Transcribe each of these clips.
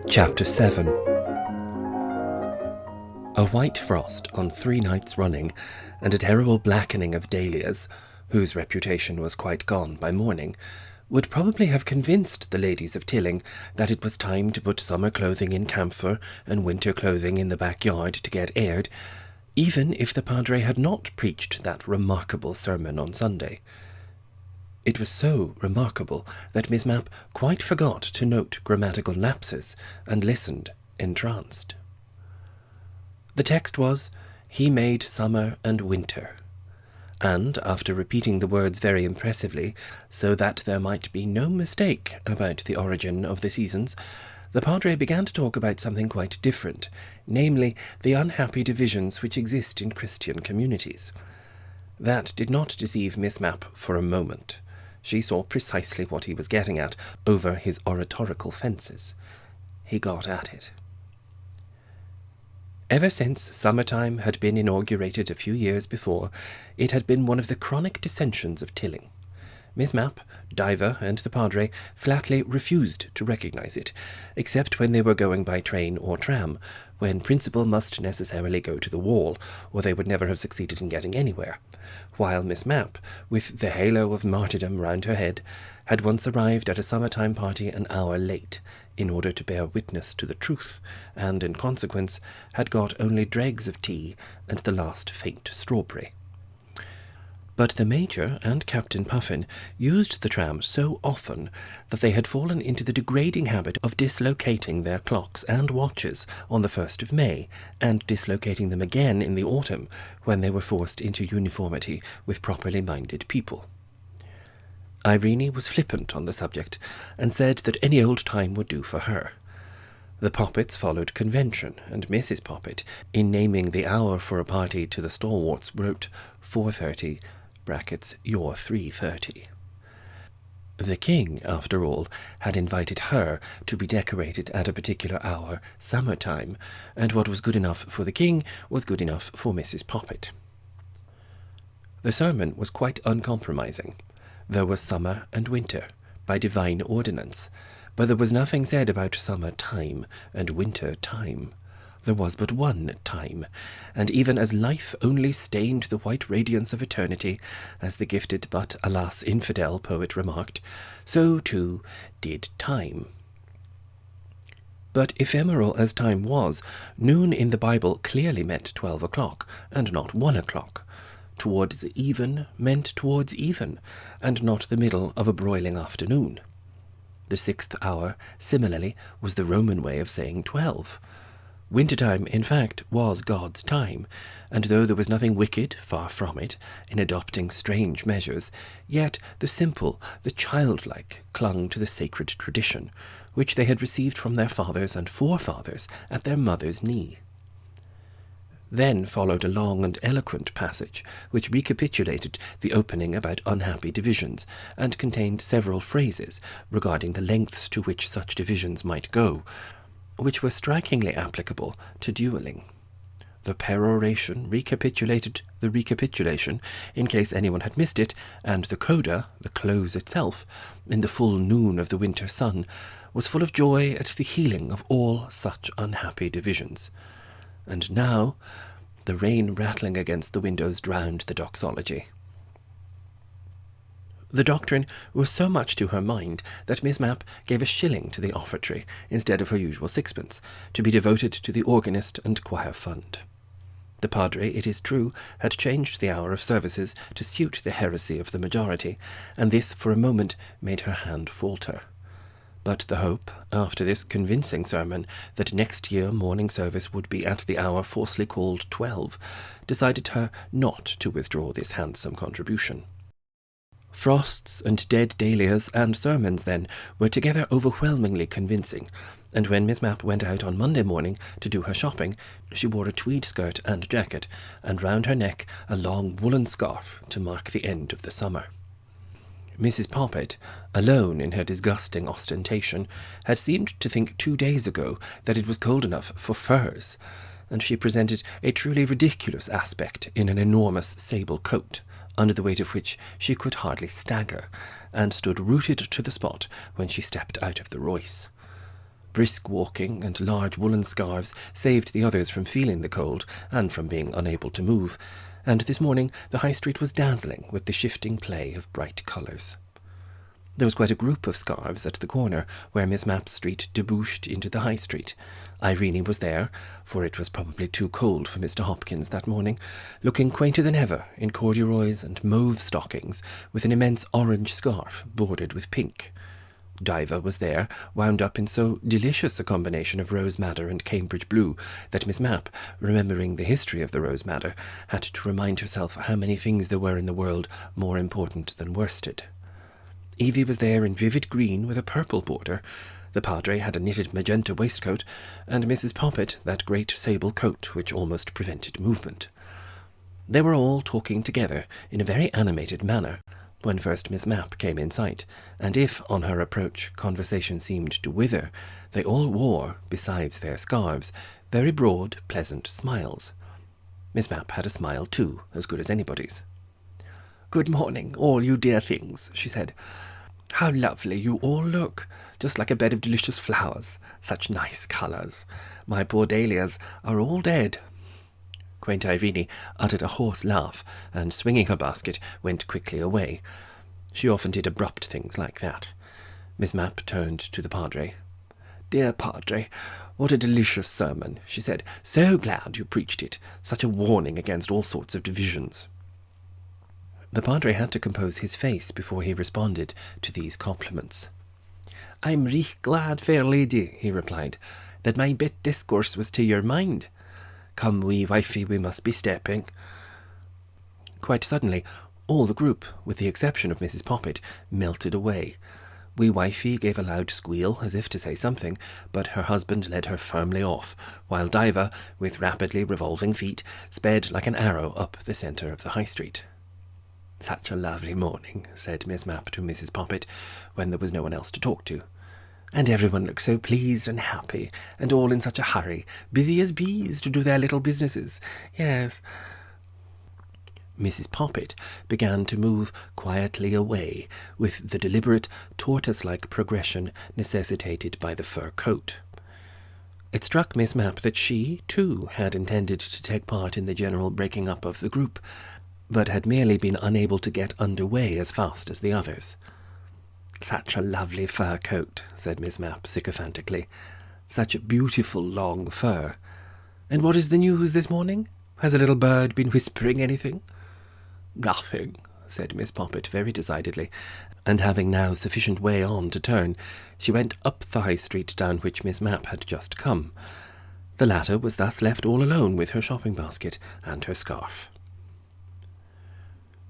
Chapter 7. A white frost on 3 nights running, and a terrible blackening of dahlias, whose reputation was quite gone by morning, would probably have convinced the ladies of Tilling that it was time to put summer clothing in camphor and winter clothing in the backyard to get aired, even if the Padre had not preached that remarkable sermon on Sunday. It was so remarkable that Miss Mapp quite forgot to note grammatical lapses and listened entranced. The text was, "He made summer and winter," and after repeating the words very impressively, so that there might be no mistake about the origin of the seasons, the Padre began to talk about something quite different, namely the unhappy divisions which exist in Christian communities. That did not deceive Miss Mapp for a moment. She saw precisely what he was getting at over his oratorical fences. He got at it. Ever since summertime had been inaugurated a few years before, it had been one of the chronic dissensions of Tilling. Miss Mapp, Diva, and the Padre flatly refused to recognize it, except when they were going by train or tram, when principle must necessarily go to the wall, or they would never have succeeded in getting anywhere, while Miss Mapp, with the halo of martyrdom round her head, had once arrived at a summertime party an hour late, in order to bear witness to the truth, and, in consequence, had got only dregs of tea and the last faint strawberry. But the Major and Captain Puffin used the tram so often that they had fallen into the degrading habit of dislocating their clocks and watches on the 1st of May, and dislocating them again in the autumn, when they were forced into uniformity with properly minded people. Irene was flippant on the subject, and said that any old time would do for her. The Poppets followed convention, and Mrs. Poppet, in naming the hour for a party to the stalwarts, wrote 4:30, your 3:30. The King, after all, had invited her to be decorated at a particular hour, summer-time, and what was good enough for the King was good enough for Mrs. Poppet. The sermon was quite uncompromising. There was summer and winter, by divine ordinance, but there was nothing said about summer time and winter time. There was but one time, and even as life only stained the white radiance of eternity, as the gifted but, alas, infidel poet remarked, so, too, did time. But ephemeral as time was, noon in the Bible clearly meant 12 o'clock, and not 1 o'clock. Towards even meant towards even, and not the middle of a broiling afternoon. The 6th hour, similarly, was the Roman way of saying 12. Wintertime, in fact, was God's time, and though there was nothing wicked, far from it, in adopting strange measures, yet the simple, the childlike, clung to the sacred tradition, which they had received from their fathers and forefathers at their mother's knee. Then followed a long and eloquent passage, which recapitulated the opening about unhappy divisions, and contained several phrases regarding the lengths to which such divisions might go, which were strikingly applicable to duelling. The peroration recapitulated the recapitulation, in case anyone had missed it, and the coda, the close itself, in the full noon of the winter sun, was full of joy at the healing of all such unhappy divisions. And now the rain rattling against the windows drowned the doxology. The doctrine was so much to her mind that Miss Mapp gave a shilling to the offertory instead of her usual 6pence, to be devoted to the organist and choir fund. The Padre, it is true, had changed the hour of services to suit the heresy of the majority, and this for a moment made her hand falter. But the hope, after this convincing sermon, that next year morning service would be at the hour falsely called 12, decided her not to withdraw this handsome contribution. Frosts and dead dahlias and sermons, then, were together overwhelmingly convincing, and when Miss Mapp went out on Monday morning to do her shopping, she wore a tweed skirt and jacket, and round her neck a long woolen scarf to mark the end of the summer. Mrs. Poppet, alone in her disgusting ostentation, had seemed to think 2 days ago that it was cold enough for furs, and she presented a truly ridiculous aspect in an enormous sable coat, under the weight of which she could hardly stagger, and stood rooted to the spot when she stepped out of the Royce. Brisk walking and large woolen scarves saved the others from feeling the cold and from being unable to move, and this morning the high street was dazzling with the shifting play of bright colours. There was quite a group of scarves at the corner where Miss Mapp's street debouched into the high street. Irene was there, for it was probably too cold for Mr. Hopkins that morning, looking quainter than ever in corduroys and mauve stockings, with an immense orange scarf bordered with pink. Diva was there, wound up in so delicious a combination of rose madder and Cambridge blue that Miss Mapp, remembering the history of the rose madder, had to remind herself how many things there were in the world more important than worsted. Evie was there in vivid green with a purple border. The Padre had a knitted magenta waistcoat, and Mrs. Poppet that great sable coat which almost prevented movement. They were all talking together in a very animated manner when first Miss Mapp came in sight, and if, on her approach, conversation seemed to wither, they all wore, besides their scarves, very broad, pleasant smiles. Miss Mapp had a smile too, as good as anybody's. "Good morning, all you dear things," she said. "How lovely you all look, just like a bed of delicious flowers. Such nice colours. My poor dahlias are all dead." Quaint Irene uttered a hoarse laugh, and swinging her basket, went quickly away. She often did abrupt things like that. Miss Mapp turned to the Padre. "Dear Padre, what a delicious sermon," she said. "So glad you preached it. Such a warning against all sorts of divisions." The Padre had to compose his face before he responded to these compliments. "I'm recht glad, fair lady," he replied, "that my bit discourse was to your mind. Come, wee wifey, we must be stepping." Quite suddenly, all the group, with the exception of Mrs. Poppet, melted away. Wee wifey gave a loud squeal, as if to say something, but her husband led her firmly off, while Diva, with rapidly revolving feet, sped like an arrow up the centre of the high street. "Such a lovely morning," said Miss Mapp to Mrs. Poppet, when there was no one else to talk to. "And everyone looks so pleased and happy, and all in such a hurry, busy as bees to do their little businesses. Yes." Mrs. Poppet began to move quietly away, with the deliberate, tortoise-like progression necessitated by the fur coat. It struck Miss Mapp that she, too, had intended to take part in the general breaking up of the group, but had merely been unable to get under way as fast as the others. "Such a lovely fur coat," said Miss Mapp sycophantically. "Such beautiful long fur. And what is the news this morning? Has a little bird been whispering anything?" "Nothing," said Miss Poppet very decidedly, and having now sufficient way on to turn, she went up the high street down which Miss Mapp had just come. The latter was thus left all alone with her shopping basket and her scarf.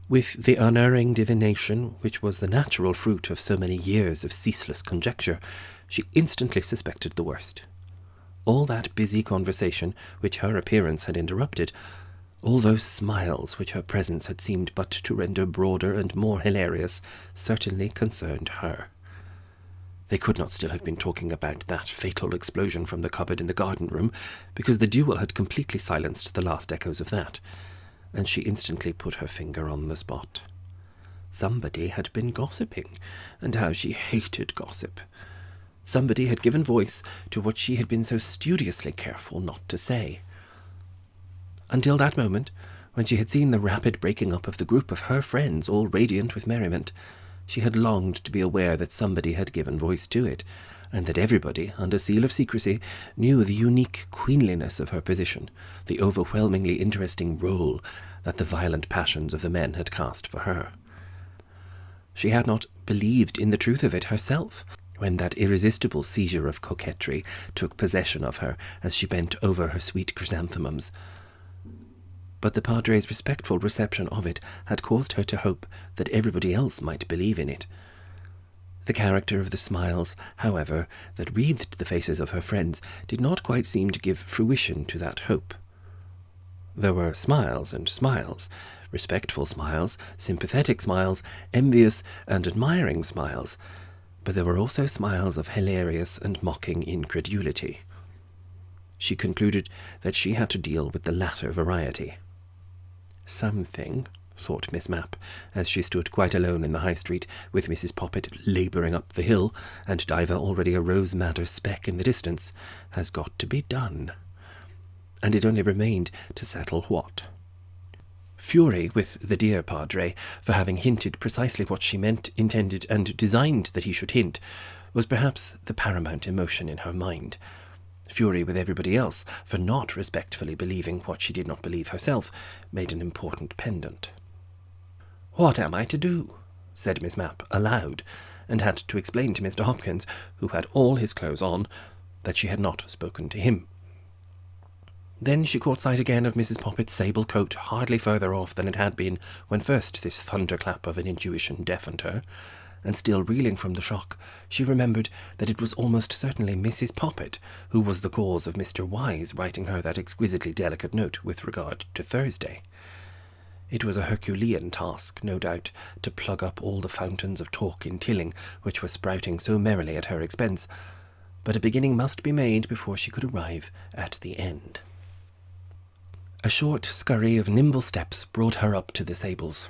With the unerring divination which was the natural fruit of so many years of ceaseless conjecture, she instantly suspected the worst. All that busy conversation which her appearance had interrupted, all those smiles which her presence had seemed but to render broader and more hilarious, certainly concerned her. They could not still have been talking about that fatal explosion from the cupboard in the garden-room, because the duel had completely silenced the last echoes of that, and she instantly put her finger on the spot. Somebody had been gossiping, and how she hated gossip. Somebody had given voice to what she had been so studiously careful not to say. Until that moment, when she had seen the rapid breaking up of the group of her friends, all radiant with merriment, she had longed to be aware that somebody had given voice to it, and that everybody, under seal of secrecy, knew the unique queenliness of her position, the overwhelmingly interesting role that the violent passions of the men had cast for her. She had not believed in the truth of it herself, when that irresistible seizure of coquetry took possession of her as she bent over her sweet chrysanthemums. But the Padre's respectful reception of it had caused her to hope that everybody else might believe in it. The character of the smiles, however, that wreathed the faces of her friends did not quite seem to give fruition to that hope. There were smiles and smiles, respectful smiles, sympathetic smiles, envious and admiring smiles, but there were also smiles of hilarious and mocking incredulity. She concluded that she had to deal with the latter variety. Something, thought Miss Mapp, as she stood quite alone in the High Street, with Mrs. Poppet labouring up the hill, and Diver already a rose-madder speck in the distance, has got to be done. And it only remained to settle what. Fury with the dear Padre for having hinted precisely what she meant, intended, and designed that he should hint, was perhaps the paramount emotion in her mind. Fury with everybody else for not respectfully believing what she did not believe herself made an important pendant. "What am I to do?" said Miss Mapp aloud, and had to explain to Mr. Hopkins, who had all his clothes on, that she had not spoken to him. Then she caught sight again of Mrs. Poppet's sable coat, hardly further off than it had been when first this thunderclap of an intuition deafened her, and still reeling from the shock, she remembered that it was almost certainly Mrs. Poppet who was the cause of Mr. Wise writing her that exquisitely delicate note with regard to Thursday. It was a Herculean task, no doubt, to plug up all the fountains of talk in Tilling which were sprouting so merrily at her expense, but a beginning must be made before she could arrive at the end. A short scurry of nimble steps brought her up to the Sables.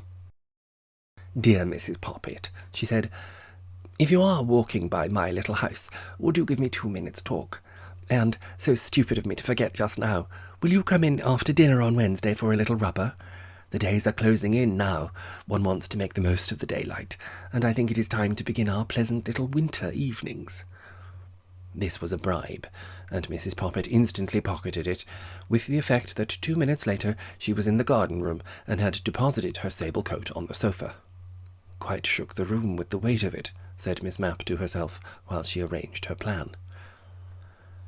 "Dear Mrs. Poppet," she said, "if you are walking by my little house, would you give me 2 minutes' talk? And, so stupid of me to forget just now, will you come in after dinner on Wednesday for a little rubber? The days are closing in now. One wants to make the most of the daylight, and I think it is time to begin our pleasant little winter evenings." This was a bribe, and Mrs. Poppet instantly pocketed it, with the effect that 2 minutes later she was in the garden-room and had deposited her sable coat on the sofa. "Quite shook the room with the weight of it," said Miss Mapp to herself while she arranged her plan.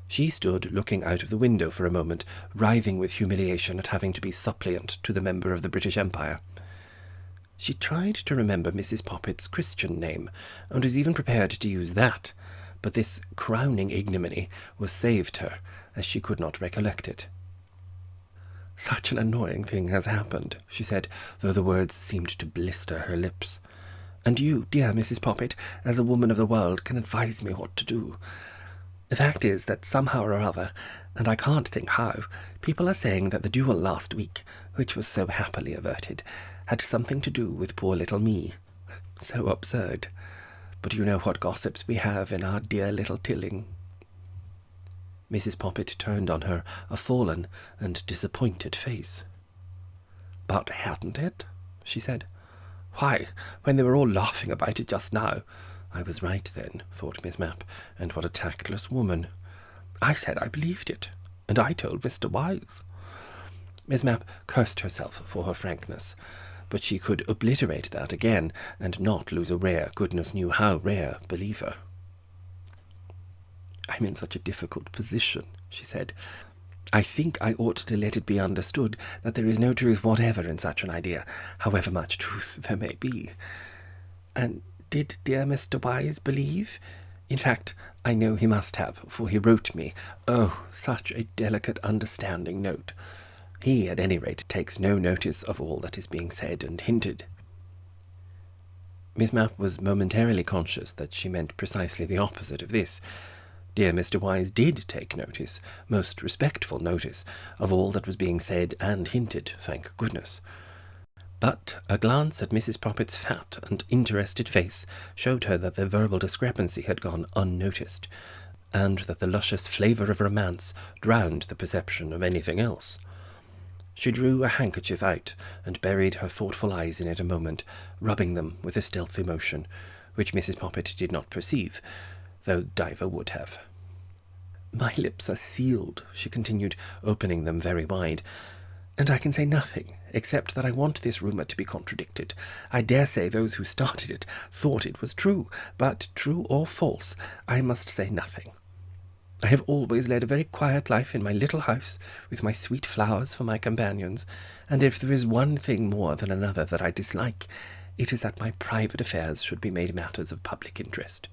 She stood looking out of the window for a moment, writhing with humiliation at having to be suppliant to the member of the British Empire. She tried to remember Mrs. Poppet's Christian name, and was even prepared to use that, but this crowning ignominy was saved her, as she could not recollect it. "Such an annoying thing has happened," she said, though the words seemed to blister her lips. "And you, dear Mrs. Poppet, as a woman of the world, can advise me what to do. The fact is that somehow or other, and I can't think how, people are saying that the duel last week, which was so happily averted, had something to do with poor little me. So absurd. But you know what gossips we have in our dear little Tilling." Mrs. Poppet turned on her a fallen and disappointed face. "But hadn't it?" she said. "Why, when they were all laughing about it just now—" "I was right then," thought Miss Mapp, "and what a tactless woman. I said I believed it, and I told Mr. Wise." Miss Mapp cursed herself for her frankness, but she could obliterate that again, and not lose a rare, goodness knew how rare, believer. "I'm in such a difficult position," she said. "I think I ought to let it be understood that there is no truth whatever in such an idea, however much truth there may be. And did dear Mr. Wise believe? In fact, I know he must have, for he wrote me, oh, such a delicate, understanding note. He, at any rate, takes no notice of all that is being said and hinted." Miss Mapp was momentarily conscious that she meant precisely the opposite of this. Dear Mr. Wise did take notice, most respectful notice, of all that was being said and hinted, thank goodness. But a glance at Mrs. Poppet's fat and interested face showed her that the verbal discrepancy had gone unnoticed, and that the luscious flavour of romance drowned the perception of anything else. She drew a handkerchief out and buried her thoughtful eyes in it a moment, rubbing them with a stealthy motion, which Mrs. Poppet did not perceive, though Diver would have. "My lips are sealed," she continued, opening them very wide, "and I can say nothing, except that I want this rumour to be contradicted. I dare say those who started it thought it was true, but true or false, I must say nothing. I have always led a very quiet life in my little house, with my sweet flowers for my companions, and if there is one thing more than another that I dislike, it is that my private affairs should be made matters of public interest.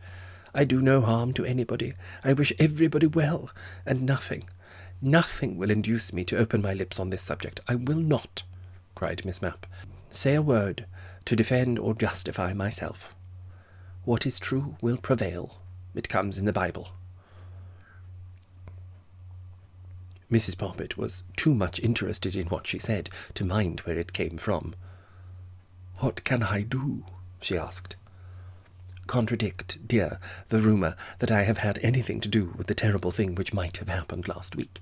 I do no harm to anybody. I wish everybody well, and nothing will induce me to open my lips on this subject. I will not," cried Miss Mapp, "say a word to defend or justify myself. What is true will prevail. It comes in the Bible." Mrs. Poppet was too much interested in what she said to mind where it came from. "What can I do?" she asked. "Contradict, dear, the rumour that I have had anything to do with the terrible thing which might have happened last week.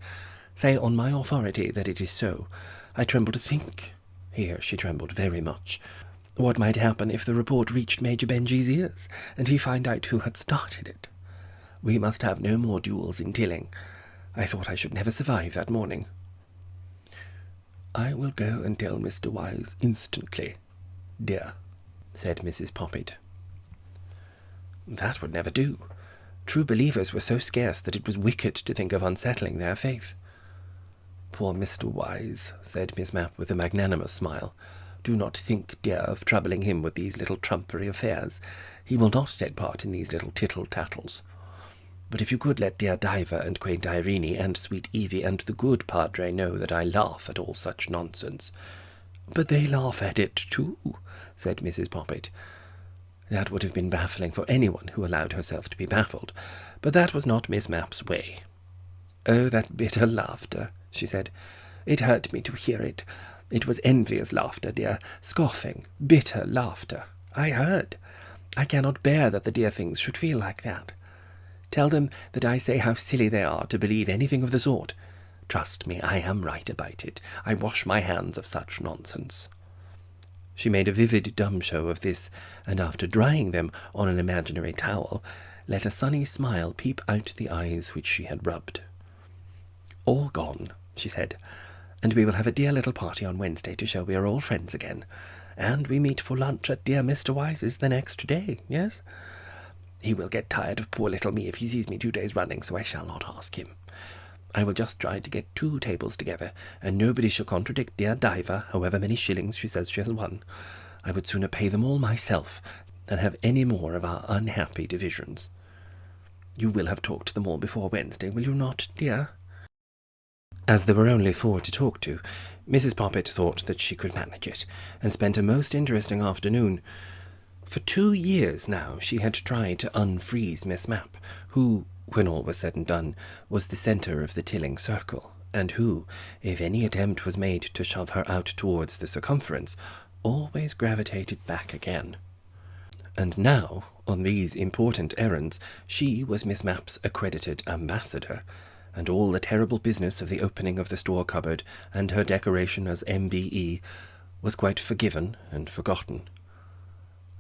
Say on my authority that it is so. I tremble to think," here she trembled very much, "what might happen if the report reached Major Benjy's ears, and he find out who had started it. We must have no more duels in Tilling. I thought I should never survive that morning." "I will go and tell Mr. Wise instantly, dear," said Mrs. Poppit. That would never do. True believers were so scarce that it was wicked to think of unsettling their faith. "Poor Mr. Wise," said Miss Mapp with a magnanimous smile. "Do not think, dear, of troubling him with these little trumpery affairs. He will not take part in these little tittle-tattles. But if you could let dear Diver and quaint Irene and sweet Evie and the good Padre know that I laugh at all such nonsense." "But they laugh at it too," said Mrs. Poppit. That would have been baffling for anyone who allowed herself to be baffled, but that was not Miss Mapp's way. "Oh, that bitter laughter," she said. "It hurt me to hear it. It was envious laughter, dear, scoffing, bitter laughter. I heard. I cannot bear that the dear things should feel like that. Tell them that I say how silly they are to believe anything of the sort. Trust me, I am right about it. I wash my hands of such nonsense." She made a vivid dumb show of this, and after drying them on an imaginary towel, let a sunny smile peep out the eyes which she had rubbed. "All gone," she said, "and we will have a dear little party on Wednesday to show we are all friends again. And we meet for lunch at dear Mr. Wise's the next day, yes? He will get tired of poor little me if he sees me 2 days running, so I shall not ask him. I will just try to get 2 tables together, and nobody shall contradict dear Diver, however many shillings she says she has won. I would sooner pay them all myself than have any more of our unhappy divisions. You will have talked to them all before Wednesday, will you not, dear?" As there were only 4 to talk to, Mrs. Poppit thought that she could manage it, and spent a most interesting afternoon. For 2 years now she had tried to unfreeze Miss Mapp, who, when all was said and done, was the centre of the Tilling circle, and who, if any attempt was made to shove her out towards the circumference, always gravitated back again. And now, on these important errands, she was Miss Mapp's accredited ambassador, and all the terrible business of the opening of the store cupboard and her decoration as MBE was quite forgiven and forgotten.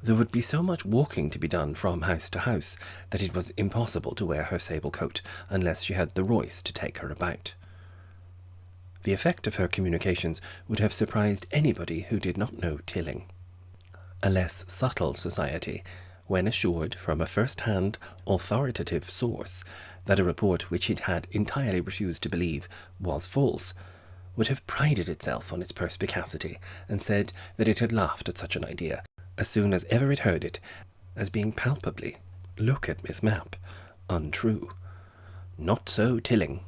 There would be so much walking to be done from house to house that it was impossible to wear her sable coat unless she had the Royce to take her about. The effect of her communications would have surprised anybody who did not know Tilling. A less subtle society, when assured from a first-hand, authoritative source that a report which it had entirely refused to believe was false, would have prided itself on its perspicacity and said that it had laughed at such an idea as soon as ever it heard it, as being palpably, look at Miss Mapp, untrue. Not so Tilling.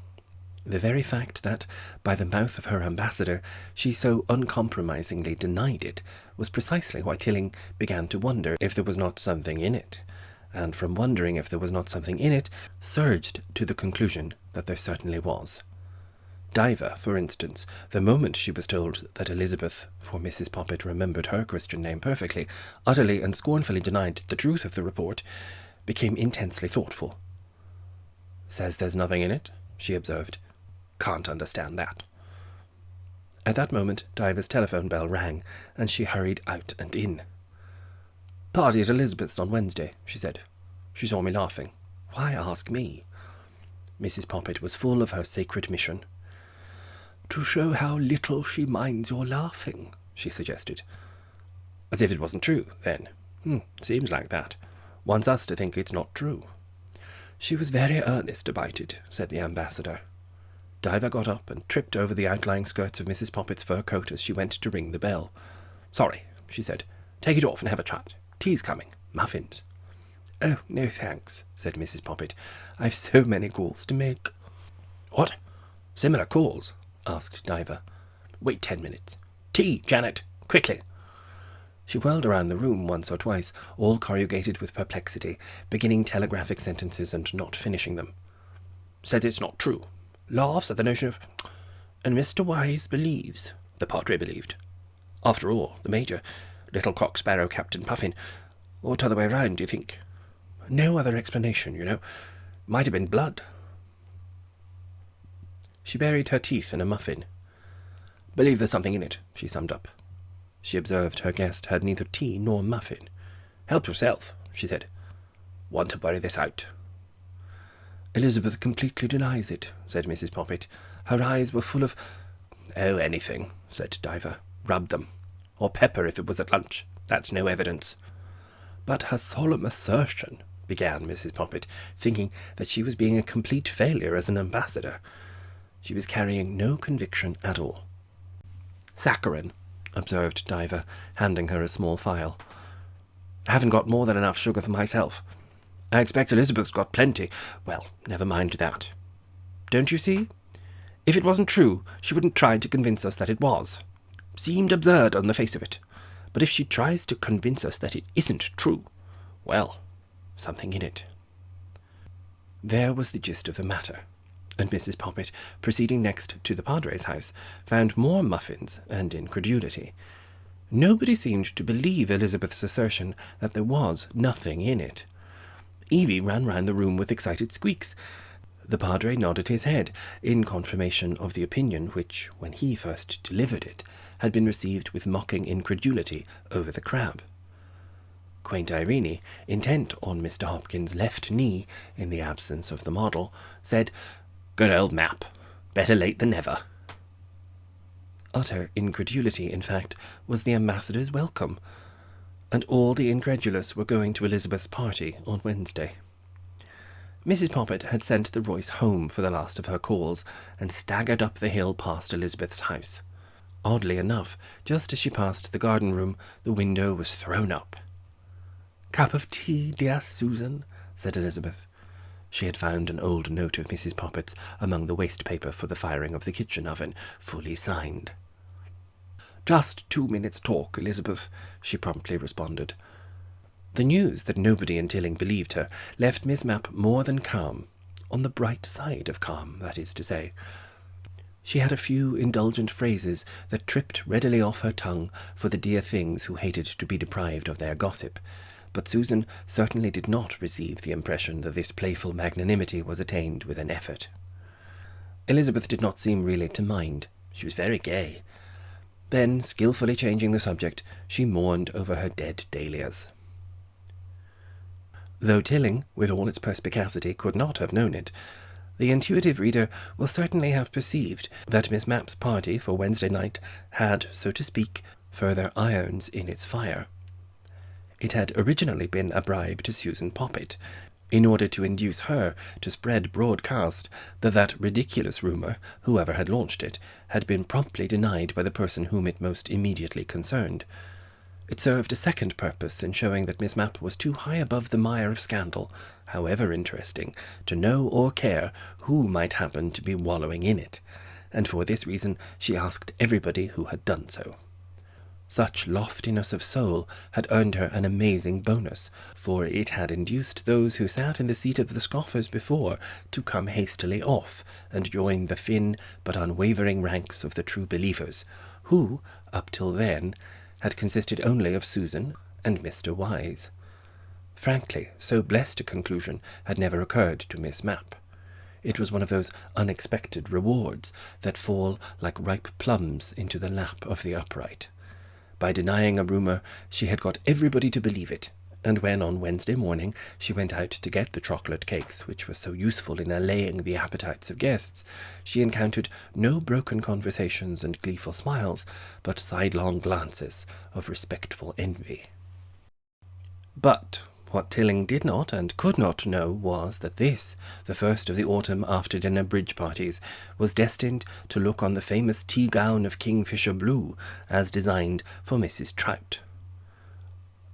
The very fact that, by the mouth of her ambassador, she so uncompromisingly denied it, was precisely why Tilling began to wonder if there was not something in it, and from wondering if there was not something in it, surged to the conclusion that there certainly was. Diver, for instance, the moment she was told that Elizabeth, for Mrs. Poppit remembered her Christian name perfectly, utterly and scornfully denied the truth of the report, became intensely thoughtful. "Says there's nothing in it," she observed. "Can't understand that." At that moment Diver's telephone bell rang, and she hurried out and in. "Party at Elizabeth's on Wednesday," she said. "She saw me laughing. Why ask me?" Mrs. Poppit was full of her sacred mission. "To show how little she minds your laughing," she suggested. "As if it wasn't true, then. Seems like that. Wants us to think it's not true." "She was very earnest about it," said the ambassador. Diver got up and tripped over the outlying skirts of Mrs. Poppit's fur coat as she went to ring the bell. "Sorry," she said. "Take it off and have a chat. Tea's coming. Muffins." "Oh, no thanks," said Mrs. Poppit. "I've so many calls to make." "What? Similar calls?" asked Diver. "Wait 10 minutes. Tea, Janet, quickly." She whirled around the room once or twice, all corrugated with perplexity, beginning telegraphic sentences and not finishing them. "Said it's not true. Laughs at the notion of... And Mr. Wise believes." The Padre believed. After all, the Major... little cock sparrow Captain Puffin. Or t'other way round, do you think? No other explanation, you know. Might have been blood. She buried her teeth in a muffin. Believe there's something in it, she summed up. She observed her guest had neither tea nor muffin. Help yourself, she said. Want to worry this out? Elizabeth completely denies it, said Mrs. Poppit. Her eyes were full of... Oh, anything, said Diver. Rub them. Or pepper if it was at lunch. That's no evidence. But her solemn assertion, began Mrs. Poppit, thinking that she was being a complete failure as an ambassador. She was carrying no conviction at all. Saccharin, observed Diver, handing her a small phial. Haven't got more than enough sugar for myself. I expect Elizabeth's got plenty. Well, never mind that. Don't you see? If it wasn't true, she wouldn't try to convince us that it was. Seemed absurd on the face of it. But if she tries to convince us that it isn't true, well, something in it. There was the gist of the matter, and Mrs. Poppit, proceeding next to the Padre's house, found more muffins and incredulity. Nobody seemed to believe Elizabeth's assertion that there was nothing in it. Evie ran round the room with excited squeaks. The Padre nodded his head, in confirmation of the opinion which, when he first delivered it, had been received with mocking incredulity over the crab. Quaint Irene, intent on Mr. Hopkins' left knee in the absence of the model, said, Good old Mapp. Better late than never. Utter incredulity, in fact, was the ambassador's welcome, and all the incredulous were going to Elizabeth's party on Wednesday. Mrs. Poppit had sent the Royce home for the last of her calls, and staggered up the hill past Elizabeth's house. Oddly enough, just as she passed the garden-room, the window was thrown up. "Cup of tea, dear Susan," said Elizabeth. She had found an old note of Mrs. Poppit's among the waste paper for the firing of the kitchen oven, fully signed. "Just 2 minutes' talk, Elizabeth," she promptly responded. The news that nobody in Tilling believed her left Miss Mapp more than calm, on the bright side of calm, that is to say. She had a few indulgent phrases that tripped readily off her tongue for the dear things who hated to be deprived of their gossip, but Susan certainly did not receive the impression that this playful magnanimity was attained with an effort. Elizabeth did not seem really to mind. She was very gay. Then, skilfully changing the subject, she mourned over her dead dahlias. Though Tilling, with all its perspicacity, could not have known it, the intuitive reader will certainly have perceived that Miss Mapp's party for Wednesday night had, so to speak, further irons in its fire. It had originally been a bribe to Susan Poppit, in order to induce her to spread broadcast that ridiculous rumour, whoever had launched it, had been promptly denied by the person whom it most immediately concerned. It served a second purpose in showing that Miss Mapp was too high above the mire of scandal, however interesting, to know or care who might happen to be wallowing in it, and for this reason she asked everybody who had done so. Such loftiness of soul had earned her an amazing bonus, for it had induced those who sat in the seat of the scoffers before to come hastily off and join the thin but unwavering ranks of the true believers, who, up till then, had consisted only of Susan and Mr. Wise. Frankly, so blessed a conclusion had never occurred to Miss Mapp. It was one of those unexpected rewards that fall like ripe plums into the lap of the upright. By denying a rumour, she had got everybody to believe it, and when on Wednesday morning she went out to get the chocolate cakes which were so useful in allaying the appetites of guests, she encountered no broken conversations and gleeful smiles, but sidelong glances of respectful envy. But what Tilling did not and could not know was that this, the first of the autumn after-dinner bridge parties, was destined to look on the famous tea-gown of kingfisher blue as designed for Mrs. Trout.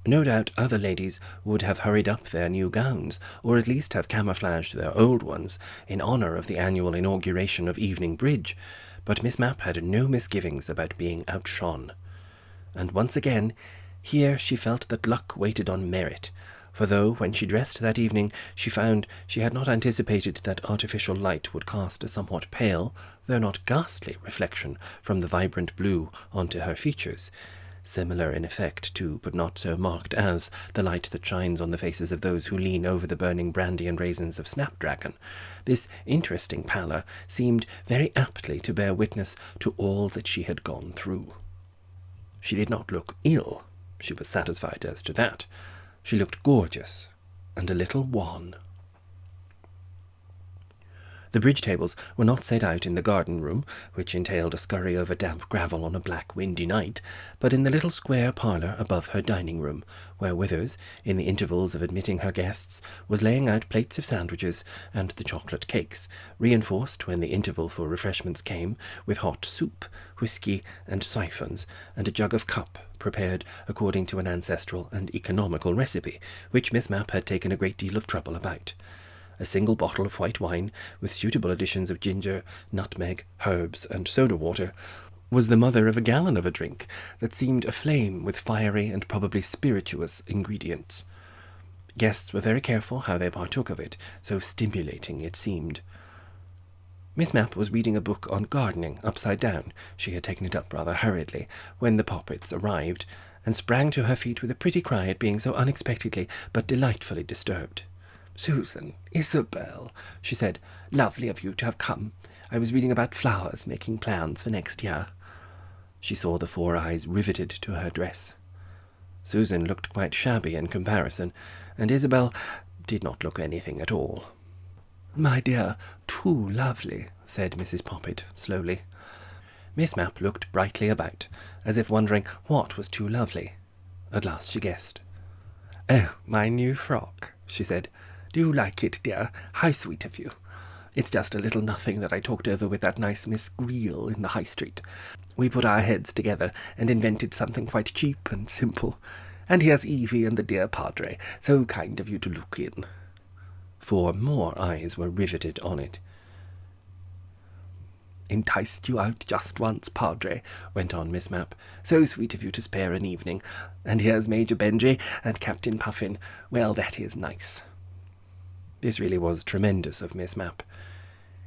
No doubt other ladies would have hurried up their new gowns, or at least have camouflaged their old ones, in honour of the annual inauguration of evening bridge, but Miss Mapp had no misgivings about being outshone. And once again, here she felt that luck waited on merit, for though, when she dressed that evening, she found she had not anticipated that artificial light would cast a somewhat pale, though not ghastly, reflection from the vibrant blue onto her features, similar in effect to, but not so marked as, the light that shines on the faces of those who lean over the burning brandy and raisins of Snapdragon. This interesting pallor seemed very aptly to bear witness to all that she had gone through. She did not look ill. She was satisfied as to that. She looked gorgeous and a little wan. The bridge tables were not set out in the garden room, which entailed a scurry over damp gravel on a black windy night, but in the little square parlour above her dining room, where Withers, in the intervals of admitting her guests, was laying out plates of sandwiches and the chocolate cakes, reinforced, when the interval for refreshments came, with hot soup, whisky and siphons, and a jug of cup, prepared according to an ancestral and economical recipe, which Miss Mapp had taken a great deal of trouble about. A single bottle of white wine, with suitable additions of ginger, nutmeg, herbs, and soda water, was the mother of a gallon of a drink that seemed aflame with fiery and probably spirituous ingredients. Guests were very careful how they partook of it, so stimulating it seemed. Miss Mapp was reading a book on gardening upside down. She had taken it up rather hurriedly when the Poppets arrived, and sprang to her feet with a pretty cry at being so unexpectedly but delightfully disturbed. "Susan, Isabel," she said, "lovely of you to have come. I was reading about flowers, making plans for next year." She saw the four eyes riveted to her dress. Susan looked quite shabby in comparison, and Isabel did not look anything at all. "My dear, too lovely," said Mrs. Poppet slowly. Miss Mapp looked brightly about, as if wondering what was too lovely. At last she guessed. "Oh, my new frock," she said. "Do you like it, dear? How sweet of you. It's just a little nothing that I talked over with that nice Miss Greele in the High Street. We put our heads together and invented something quite cheap and simple. And here's Evie and the dear Padre. So kind of you to look in." 4 more eyes were riveted on it. "Enticed you out just once, Padre," went on Miss Mapp. "So sweet of you to spare an evening. And here's Major Benjy and Captain Puffin. Well, that is nice." This really was tremendous of Miss Mapp.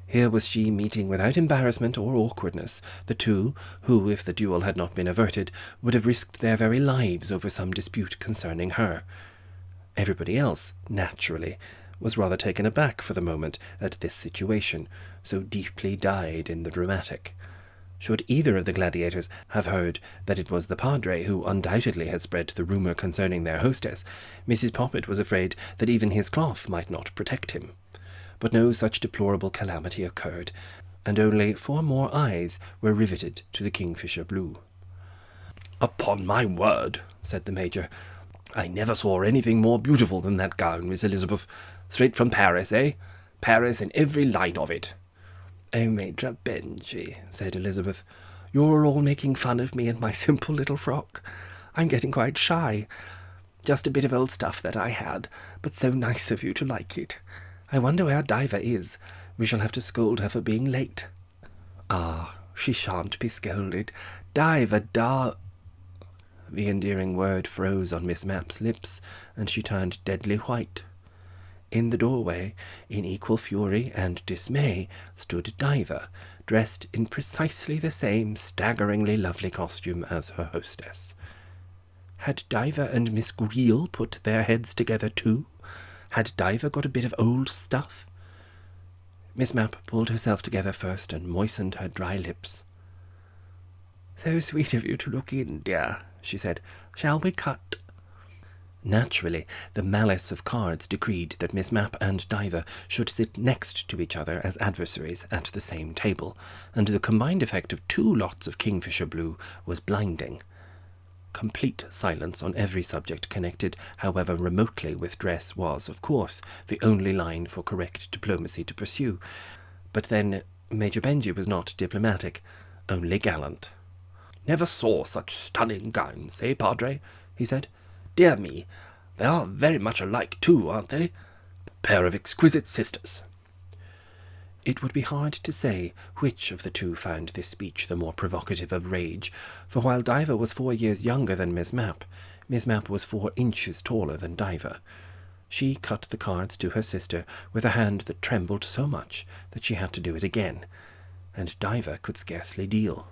Here was she meeting without embarrassment or awkwardness the two who, if the duel had not been averted, would have risked their very lives over some dispute concerning her. Everybody else, naturally, was rather taken aback for the moment at this situation, so deeply dyed in the dramatic. Should either of the gladiators have heard that it was the Padre who undoubtedly had spread the rumour concerning their hostess, Mrs. Poppet was afraid that even his cloth might not protect him. But no such deplorable calamity occurred, and only 4 more eyes were riveted to the Kingfisher blue. "Upon my word," said the Major, "I never saw anything more beautiful than that gown, Miss Elizabeth. Straight from Paris, eh? Paris in every line of it." "Oh, Major Benjy," said Elizabeth, "you're all making fun of me and my simple little frock. I'm getting quite shy. Just a bit of old stuff that I had, but so nice of you to like it. I wonder where Diva is. We shall have to scold her for being late." "Ah, she shan't be scolded. Diva, The endearing word froze on Miss Mapp's lips, and she turned deadly white. In the doorway, in equal fury and dismay, stood Diva, dressed in precisely the same staggeringly lovely costume as her hostess. Had Diva and Miss Greele put their heads together too? Had Diva got a bit of old stuff? Miss Mapp pulled herself together first and moistened her dry lips. "So sweet of you to look in, dear," she said. "Shall we cut?" Naturally, the malice of cards decreed that Miss Mapp and Diva should sit next to each other as adversaries at the same table, and the combined effect of 2 lots of Kingfisher blue was blinding. Complete silence on every subject connected, however remotely, with dress was, of course, the only line for correct diplomacy to pursue. But then Major Benjy was not diplomatic, only gallant. "Never saw such stunning gowns, eh, Padre?" he said. "Dear me, they are very much alike too, aren't they? Pair of exquisite sisters." It would be hard to say which of the two found this speech the more provocative of rage, for while Diva was 4 years younger than Miss Mapp was 4 inches taller than Diva. She cut the cards to her sister with a hand that trembled so much that she had to do it again, and Diva could scarcely deal.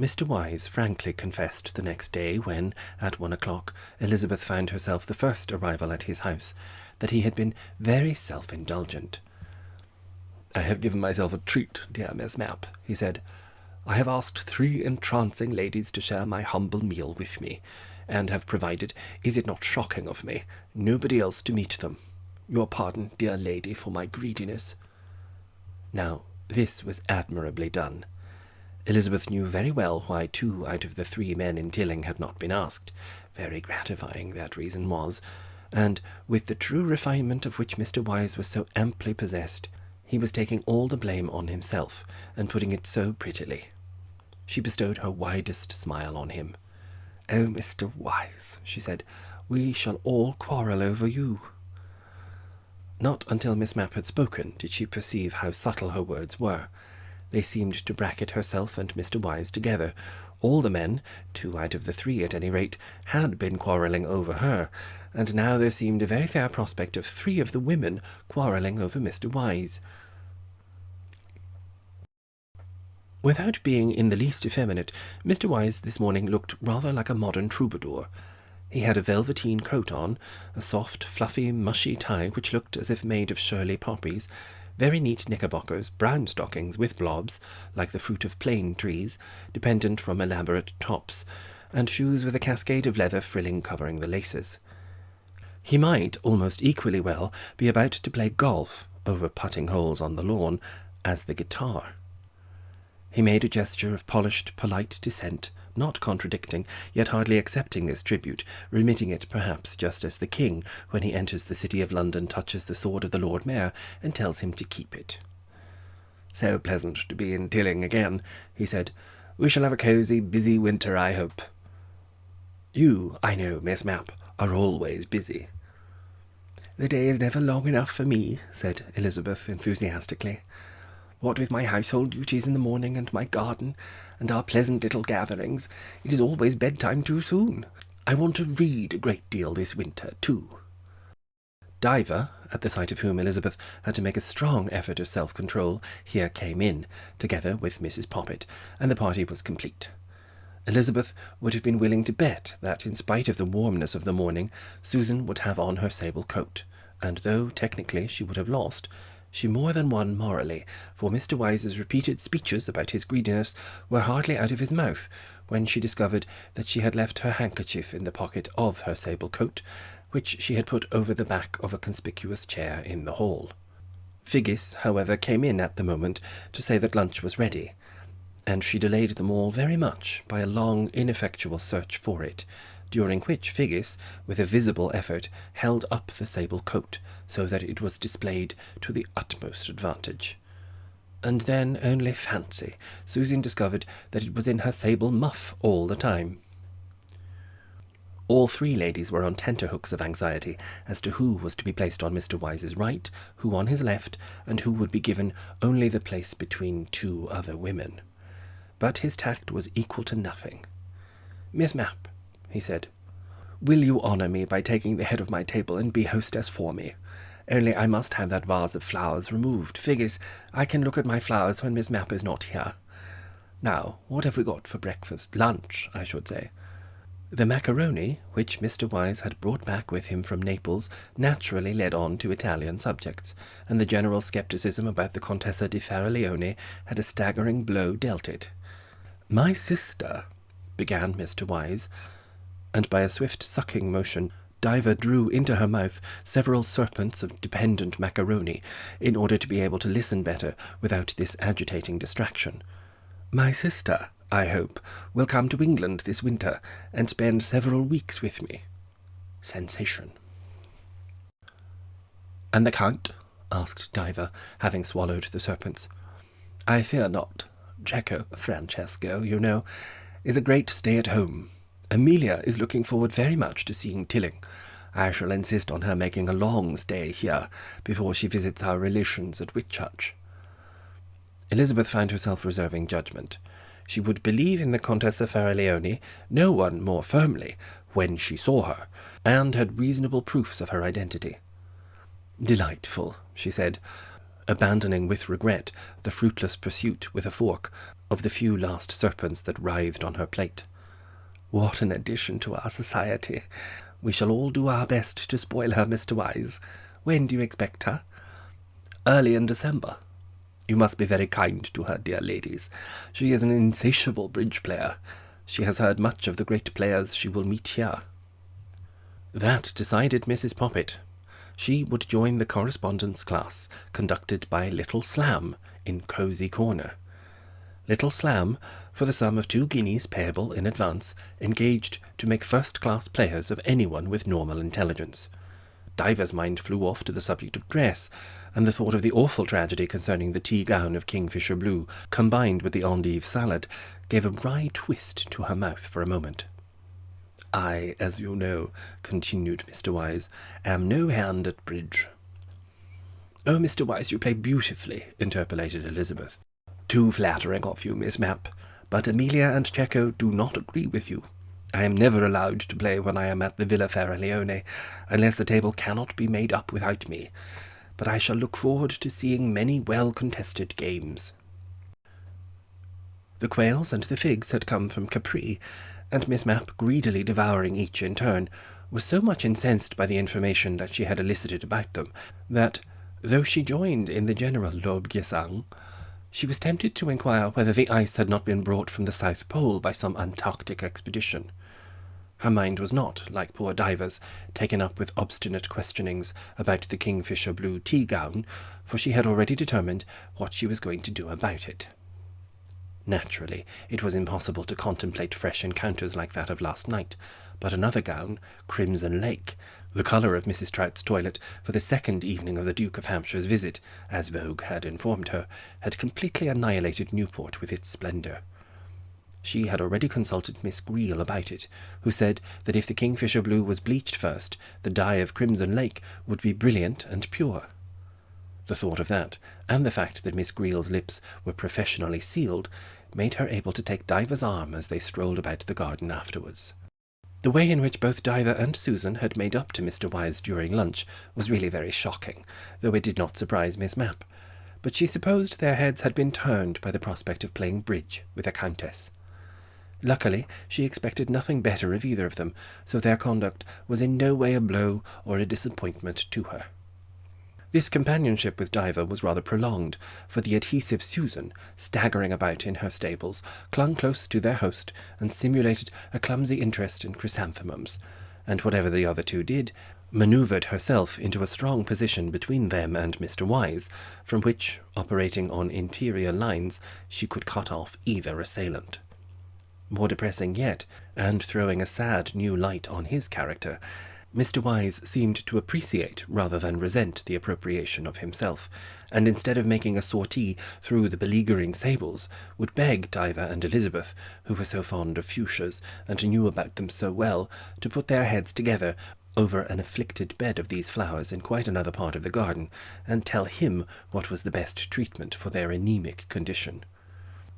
Mr. Wise frankly confessed the next day when, at 1 o'clock, Elizabeth found herself the first arrival at his house, that he had been very self-indulgent. "I have given myself a treat, dear Miss Mapp," he said. "I have asked 3 entrancing ladies to share my humble meal with me, and have provided, is it not shocking of me, nobody else to meet them? Your pardon, dear lady, for my greediness." Now, this was admirably done. Elizabeth knew very well why 2 out of the 3 men in Tilling had not been asked. Very gratifying that reason was, and, with the true refinement of which Mr. Wise was so amply possessed, he was taking all the blame on himself, and putting it so prettily. She bestowed her widest smile on him. "Oh, Mr. Wise," she said, "we shall all quarrel over you." Not until Miss Mapp had spoken did she perceive how subtle her words were. They seemed to bracket herself and Mr. Wise together. All the men, 2 out of the 3 at any rate, had been quarrelling over her, and now there seemed a very fair prospect of 3 of the women quarrelling over Mr. Wise. Without being in the least effeminate, Mr. Wise this morning looked rather like a modern troubadour. He had a velveteen coat on, a soft, fluffy, mushy tie which looked as if made of Shirley poppies, very neat knickerbockers, brown stockings with blobs, like the fruit of plane trees, dependent from elaborate tops, and shoes with a cascade of leather frilling covering the laces. He might, almost equally well, be about to play golf, over putting holes on the lawn, as the guitar. He made a gesture of polished, polite dissent, not contradicting, yet hardly accepting this tribute, remitting it perhaps just as the king, when he enters the city of London, touches the sword of the Lord Mayor and tells him to keep it. "So pleasant to be in Tilling again," he said. "We shall have a cosy, busy winter, I hope." "You, I know, Miss Mapp, are always busy." "The day is never long enough for me," said Elizabeth enthusiastically. "What with my household duties in the morning and my garden, and our pleasant little gatherings, it is always bedtime too soon. I want to read a great deal this winter, too." Diver, at the sight of whom Elizabeth had to make a strong effort of self-control, here came in, together with Mrs. Poppit, and the party was complete. Elizabeth would have been willing to bet that, in spite of the warmness of the morning, Susan would have on her sable coat, and though technically she would have lost, she more than won morally, for Mr. Wise's repeated speeches about his greediness were hardly out of his mouth when she discovered that she had left her handkerchief in the pocket of her sable coat, which she had put over the back of a conspicuous chair in the hall. Figgis, however, came in at the moment to say that lunch was ready, and she delayed them all very much by a long, ineffectual search for it, during which Figgis, with a visible effort, held up the sable coat, so that it was displayed to the utmost advantage. And then, only fancy, Susan discovered that it was in her sable muff all the time. All 3 ladies were on tenterhooks of anxiety as to who was to be placed on Mr. Wise's right, who on his left, and who would be given only the place between 2 other women. But his tact was equal to nothing. "Miss Mapp," he said, "will you honour me by taking the head of my table and be hostess for me? Only I must have that vase of flowers removed. Figgis, I can look at my flowers when Miss Mapp is not here. Now, what have we got for breakfast? Lunch, I should say." The macaroni, which Mr. Wise had brought back with him from Naples, naturally led on to Italian subjects, and the general scepticism about the Contessa di Faraglione had a staggering blow dealt it. "My sister," began Mr. Wise, and by a swift sucking motion Diver drew into her mouth several serpents of dependent macaroni, in order to be able to listen better without this agitating distraction. "My sister, I hope, will come to England this winter, and spend several weeks with me." Sensation. "And the Count?" asked Diver, having swallowed the serpents. "I fear not. Jacko, Francesco, you know, is a great stay-at-home. Amelia is looking forward very much to seeing Tilling. I shall insist on her making a long stay here before she visits our relations at Whitchurch." Elizabeth found herself reserving judgment. She would believe in the Contessa Faraglione no one more firmly when she saw her, and had reasonable proofs of her identity. "Delightful," she said, abandoning with regret the fruitless pursuit with a fork of the few last serpents that writhed on her plate. "What an addition to our society! We shall all do our best to spoil her, Mr. Wise. When do you expect her?" "Early in December. You must be very kind to her, dear ladies. She is an insatiable bridge player. She has heard much of the great players she will meet here." That decided Mrs. Poppet. She would join the correspondence class, conducted by Little Slam, in Cosy Corner. Little Slam, for the sum of 2 guineas payable in advance, engaged to make first-class players of anyone with normal intelligence. Diver's mind flew off to the subject of dress, and the thought of the awful tragedy concerning the tea-gown of Kingfisher Blue, combined with the endive salad, gave a wry twist to her mouth for a moment. "I, as you know," continued Mr. Wise, "am no hand at bridge." "Oh, Mr. Wise, you play beautifully," interpolated Elizabeth. "Too flattering of you, Miss Mapp, but Amelia and Cecco do not agree with you. I am never allowed to play when I am at the Villa Faraglione, unless the table cannot be made up without me, but I shall look forward to seeing many well-contested games." The quails and the figs had come from Capri, and Miss Mapp, greedily devouring each in turn, was so much incensed by the information that she had elicited about them, that, though she joined in the general lobgesang, she was tempted to inquire whether the ice had not been brought from the South Pole by some Antarctic expedition. Her mind was not, like poor Diver's, taken up with obstinate questionings about the Kingfisher Blue tea-gown, for she had already determined what she was going to do about it. Naturally, it was impossible to contemplate fresh encounters like that of last night, but another gown, Crimson Lake, the colour of Mrs. Trout's toilet for the second evening of the Duke of Hampshire's visit, as Vogue had informed her, had completely annihilated Newport with its splendour. She had already consulted Miss Greele about it, who said that if the Kingfisher Blue was bleached first, the dye of Crimson Lake would be brilliant and pure. The thought of that, and the fact that Miss Greele's lips were professionally sealed, made her able to take Diver's arm as they strolled about the garden afterwards. The way in which both Diver and Susan had made up to Mr. Wise during lunch was really very shocking, though it did not surprise Miss Mapp, but she supposed their heads had been turned by the prospect of playing bridge with a countess. Luckily, she expected nothing better of either of them, so their conduct was in no way a blow or a disappointment to her. This companionship with Diver was rather prolonged, for the adhesive Susan, staggering about in her stables, clung close to their host and simulated a clumsy interest in chrysanthemums, and whatever the other two did, manoeuvred herself into a strong position between them and Mr. Wise, from which, operating on interior lines, she could cut off either assailant. More depressing yet, and throwing a sad new light on his character, Mr. Wise seemed to appreciate rather than resent the appropriation of himself, and instead of making a sortie through the beleaguering sables, would beg Diver and Elizabeth, who were so fond of fuchsias and knew about them so well, to put their heads together over an afflicted bed of these flowers in quite another part of the garden, and tell him what was the best treatment for their anemic condition.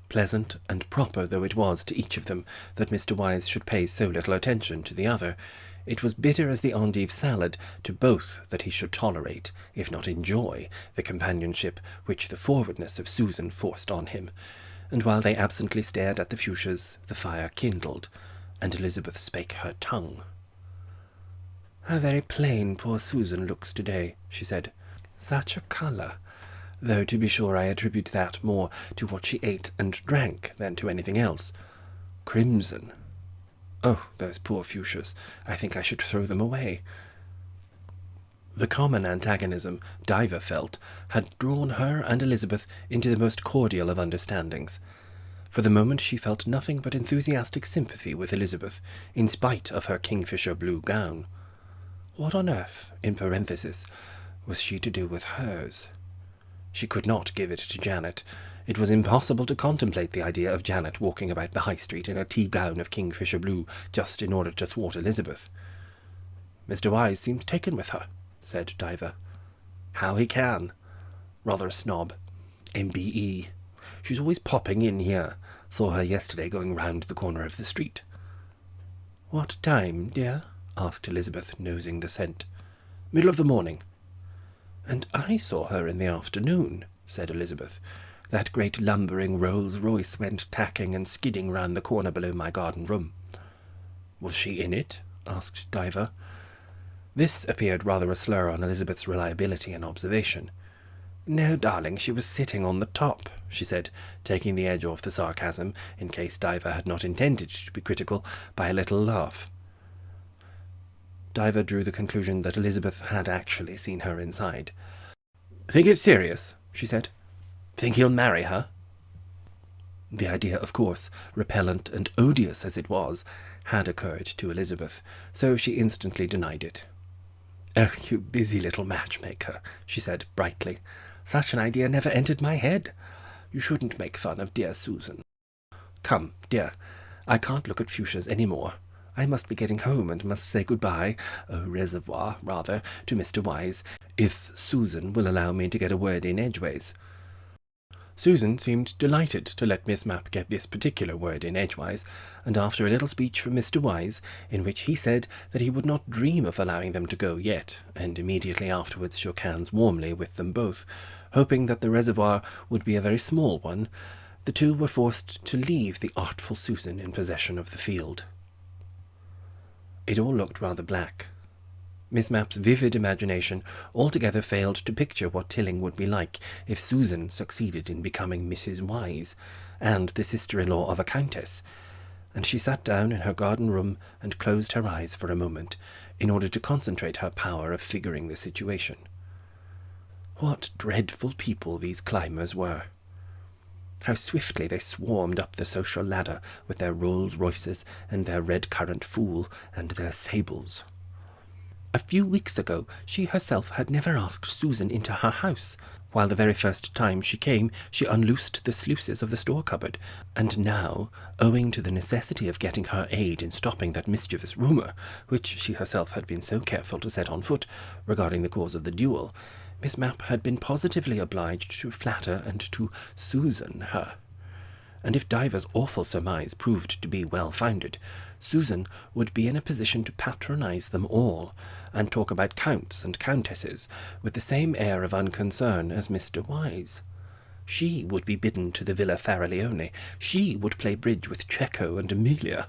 Pleasant and proper though it was to each of them that Mr. Wise should pay so little attention to the other, it was bitter as the endive salad to both that he should tolerate, if not enjoy, the companionship which the forwardness of Susan forced on him, and while they absently stared at the fuchsias, the fire kindled, and Elizabeth spake her tongue. "How very plain poor Susan looks to-day," she said. "Such a colour, though to be sure I attribute that more to what she ate and drank than to anything else. Crimson. Oh, those poor fuchsias, I think I should throw them away." The common antagonism Diver felt had drawn her and Elizabeth into the most cordial of understandings. For the moment she felt nothing but enthusiastic sympathy with Elizabeth, in spite of her Kingfisher Blue gown. What on earth, in parenthesis, was she to do with hers? She could not give it to Janet. It was impossible to contemplate the idea of Janet walking about the High Street in a tea-gown of Kingfisher Blue just in order to thwart Elizabeth. "Mr. Wise seemed taken with her," said Diver. "How he can. Rather a snob. MBE. She's always popping in here. Saw her yesterday going round the corner of the street." "What time, dear?" asked Elizabeth, nosing the scent. "Middle of the morning." "And I saw her in the afternoon," said Elizabeth. "That great lumbering Rolls-Royce went tacking and skidding round the corner below my garden room." "Was she in it?" asked Diver. This appeared rather a slur on Elizabeth's reliability and observation. "No, darling, she was sitting on the top," she said, taking the edge off the sarcasm, in case Diver had not intended to be critical, by a little laugh. Diver drew the conclusion that Elizabeth had actually seen her inside. "Think it's serious?" she said. "Think he'll marry her?" The idea, of course, repellent and odious as it was, had occurred to Elizabeth, so she instantly denied it. "Oh, you busy little matchmaker," she said brightly. "Such an idea never entered my head. You shouldn't make fun of dear Susan. Come, dear, I can't look at fuchsias any more. I must be getting home and must say good-bye, au reservoir, rather, to Mr. Wise, if Susan will allow me to get a word in edgeways." Susan seemed delighted to let Miss Mapp get this particular word in edgewise, and after a little speech from Mr. Wise, in which he said that he would not dream of allowing them to go yet, and immediately afterwards shook hands warmly with them both, hoping that the reservoir would be a very small one, the two were forced to leave the artful Susan in possession of the field. It all looked rather black. Miss Mapp's vivid imagination altogether failed to picture what Tilling would be like if Susan succeeded in becoming Mrs. Wise, and the sister-in-law of a countess, and she sat down in her garden room and closed her eyes for a moment, in order to concentrate her power of figuring the situation. What dreadful people these climbers were! How swiftly they swarmed up the social ladder with their Rolls-Royces and their red-currant fool and their sables. A few weeks ago she herself had never asked Susan into her house, while the very first time she came she unloosed the sluices of the store-cupboard, and now, owing to the necessity of getting her aid in stopping that mischievous rumour, which she herself had been so careful to set on foot, regarding the cause of the duel, Miss Mapp had been positively obliged to flatter and to Susan her. And if Diver's awful surmise proved to be well-founded, Susan would be in a position to patronize them all, and talk about counts and countesses with the same air of unconcern as Mr. Wise. She would be bidden to the Villa Faraglione. She would play bridge with Cecco and Amelia.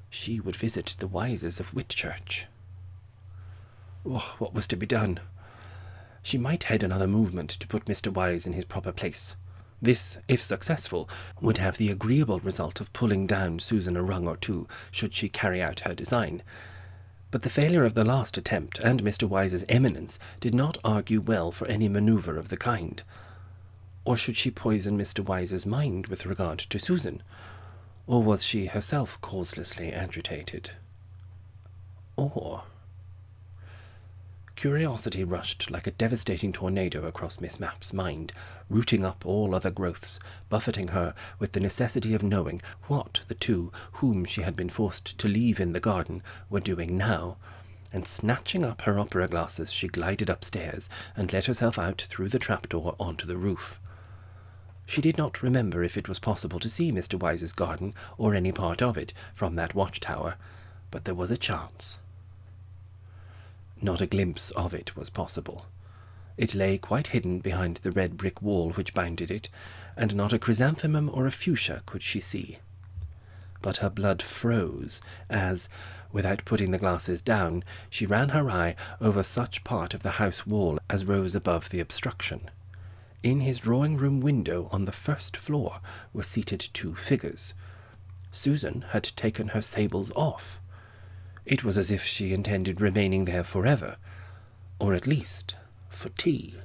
She would visit the Wises of Whitchurch. Oh, what was to be done? She might head another movement to put Mr. Wise in his proper place. This, if successful, would have the agreeable result of pulling down Susan a rung or two, should she carry out her design. But the failure of the last attempt and Mr. Wise's eminence did not argue well for any manoeuvre of the kind. Or should she poison Mr. Wise's mind with regard to Susan? Or was she herself causelessly agitated? Or... Curiosity rushed like a devastating tornado across Miss Mapp's mind, rooting up all other growths, buffeting her with the necessity of knowing what the two whom she had been forced to leave in the garden were doing now, and snatching up her opera-glasses she glided upstairs and let herself out through the trapdoor onto the roof. She did not remember if it was possible to see Mr. Wise's garden, or any part of it, from that watchtower, but there was a chance. Not a glimpse of it was possible. It lay quite hidden behind the red brick wall which bounded it, and not a chrysanthemum or a fuchsia could she see. But her blood froze as, without putting the glasses down, she ran her eye over such part of the house wall as rose above the obstruction. In his drawing-room window on the first floor were seated two figures. Susan had taken her sables off. It was as if she intended remaining there forever, or at least for tea.